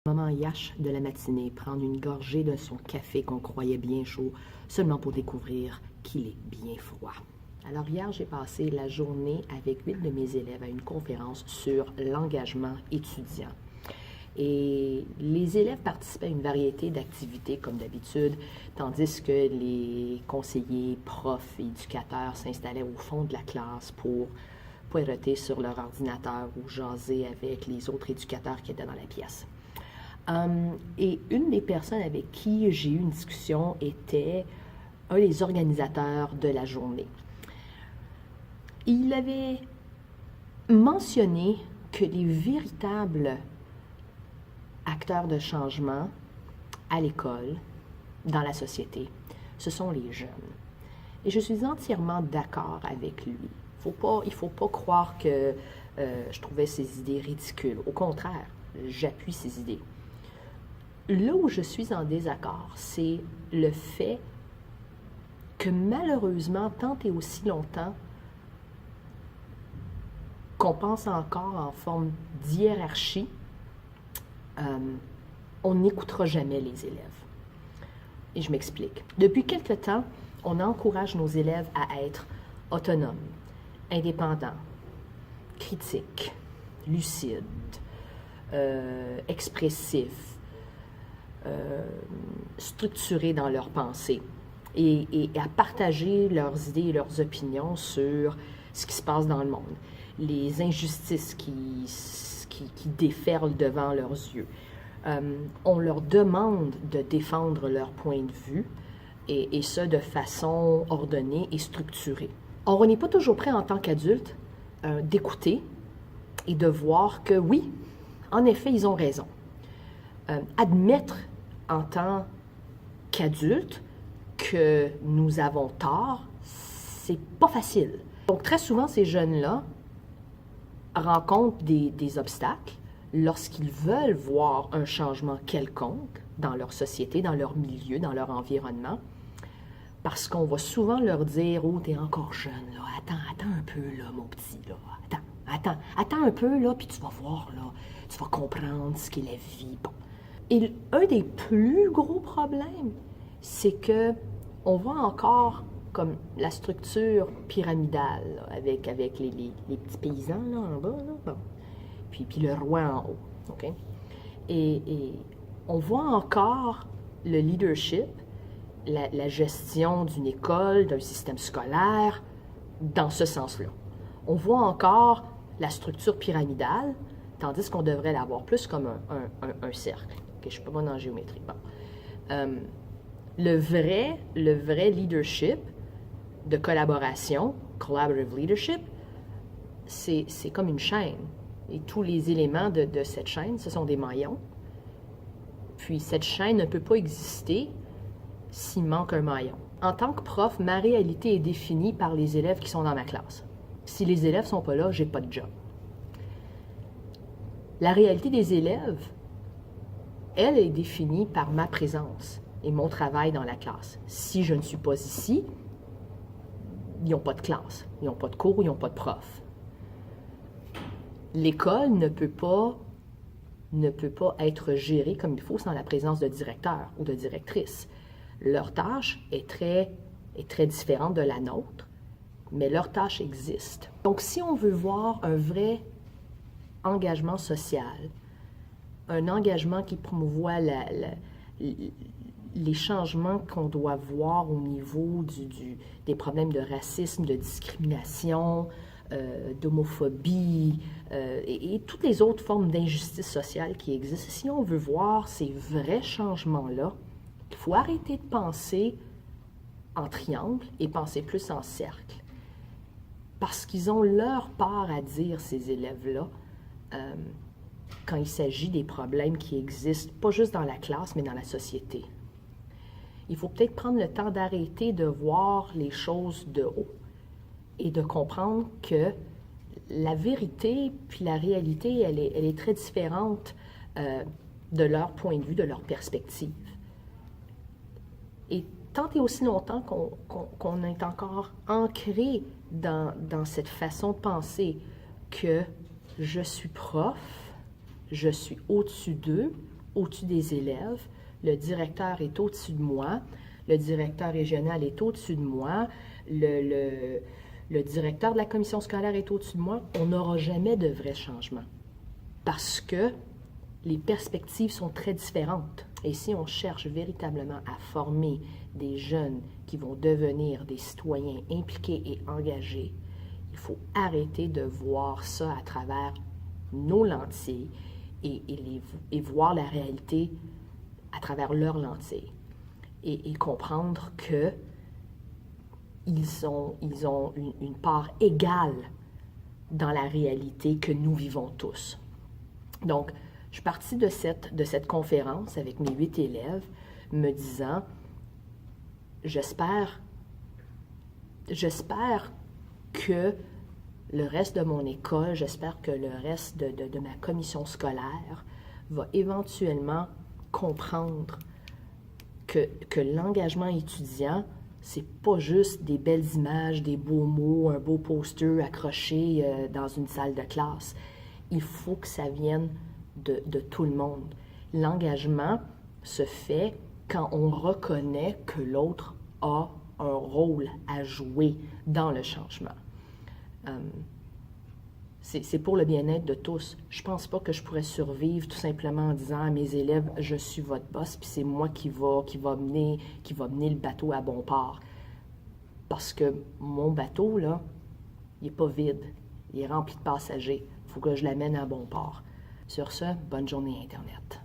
Moment yache de la matinée, prendre une gorgée de son café qu'on croyait bien chaud, seulement pour découvrir qu'il est bien froid. Alors hier, j'ai passé la journée avec 8 de mes élèves à une conférence sur l'engagement étudiant. Et les élèves participaient à une variété d'activités comme d'habitude, tandis que les conseillers, profs et éducateurs s'installaient au fond de la classe pour poireauter sur leur ordinateur ou jaser avec les autres éducateurs qui étaient dans la pièce. Et une des personnes avec qui j'ai eu une discussion était un des organisateurs de la journée. Il avait mentionné que les véritables acteurs de changement à l'école, dans la société, ce sont les jeunes. Et je suis entièrement d'accord avec lui. Il ne faut pas croire que je trouvais ses idées ridicules. Au contraire, j'appuie ses idées. Là où je suis en désaccord, c'est le fait que malheureusement, tant et aussi longtemps qu'on pense encore en forme d'hiérarchie, on n'écoutera jamais les élèves. Et je m'explique. Depuis quelque temps, on encourage nos élèves à être autonomes, indépendants, critiques, lucides, expressifs, structurés dans leurs pensées et à partager leurs idées et leurs opinions sur ce qui se passe dans le monde, les injustices qui déferlent devant leurs yeux. On leur demande de défendre leur point de vue et ça de façon ordonnée et structurée. Or, on n'est pas toujours prêt en tant qu'adulte d'écouter et de voir que oui, en effet, ils ont raison. Admettre en tant qu'adulte que nous avons tort, c'est pas facile. Donc, très souvent, ces jeunes-là rencontrent des obstacles lorsqu'ils veulent voir un changement quelconque dans leur société, dans leur milieu, dans leur environnement, parce qu'on va souvent leur dire « Oh, t'es encore jeune, là. Attends un peu, là, mon petit, là. Attends un peu, là, puis tu vas voir, là. Tu vas comprendre ce qu'est la vie. » Bon. Et un des plus gros problèmes, c'est que on voit encore comme la structure pyramidale, là, avec les petits paysans là, en bas, là, bon. puis le roi en haut. Okay? Et on voit encore le leadership, la gestion d'une école, d'un système scolaire, dans ce sens-là. On voit encore la structure pyramidale, tandis qu'on devrait l'avoir plus comme un cercle. Okay, je ne suis pas bonne en géométrie. Bon. Le vrai leadership de collaboration, collaborative leadership, c'est comme une chaîne. Et tous les éléments de cette chaîne, ce sont des maillons. Puis cette chaîne ne peut pas exister s'il manque un maillon. En tant que prof, ma réalité est définie par les élèves qui sont dans ma classe. Si les élèves ne sont pas là, je n'ai pas de job. La réalité des élèves, elle est définie par ma présence et mon travail dans la classe. Si je ne suis pas ici, ils n'ont pas de classe, ils n'ont pas de cours, ils n'ont pas de prof. L'école ne peut pas être gérée comme il faut sans la présence de directeurs ou de directrices. Leur tâche est très différente de la nôtre, mais leur tâche existe. Donc, si on veut voir un vrai engagement social, un engagement qui promouvoit les changements qu'on doit voir au niveau des problèmes de racisme, de discrimination, d'homophobie et toutes les autres formes d'injustice sociale qui existent. Si on veut voir ces vrais changements-là, il faut arrêter de penser en triangle et penser plus en cercle. Parce qu'ils ont leur part à dire, ces élèves-là, quand il s'agit des problèmes qui existent, pas juste dans la classe, mais dans la société. Il faut peut-être prendre le temps d'arrêter de voir les choses de haut et de comprendre que la vérité puis la réalité, elle est très différente de leur point de vue, de leur perspective. Et tant et aussi longtemps qu'on est encore ancré dans cette façon de penser que je suis prof, je suis au-dessus d'eux, au-dessus des élèves, le directeur est au-dessus de moi, le directeur régional est au-dessus de moi, le directeur de la commission scolaire est au-dessus de moi, on n'aura jamais de vrai changement. Parce que les perspectives sont très différentes. Et si on cherche véritablement à former des jeunes qui vont devenir des citoyens impliqués et engagés, il faut arrêter de voir ça à travers nos lentilles et voir la réalité à travers leurs lentilles. Et comprendre que ils ont une part égale dans la réalité que nous vivons tous. Donc, je suis partie de cette conférence avec mes 8 élèves, me disant, j'espère que le reste de mon école, j'espère que le reste de ma commission scolaire va éventuellement comprendre que l'engagement étudiant, c'est pas juste des belles images, des beaux mots, un beau poster accroché dans une salle de classe. Il faut que ça vienne de tout le monde. L'engagement se fait quand on reconnaît que l'autre a un rôle à jouer dans le changement. C'est pour le bien-être de tous. Je pense pas que je pourrais survivre tout simplement en disant à mes élèves, je suis votre boss, puis c'est moi qui va mener le bateau à bon port. Parce que mon bateau, là, il n'est pas vide. Il est rempli de passagers. Il faut que je l'amène à bon port. Sur ce, bonne journée Internet.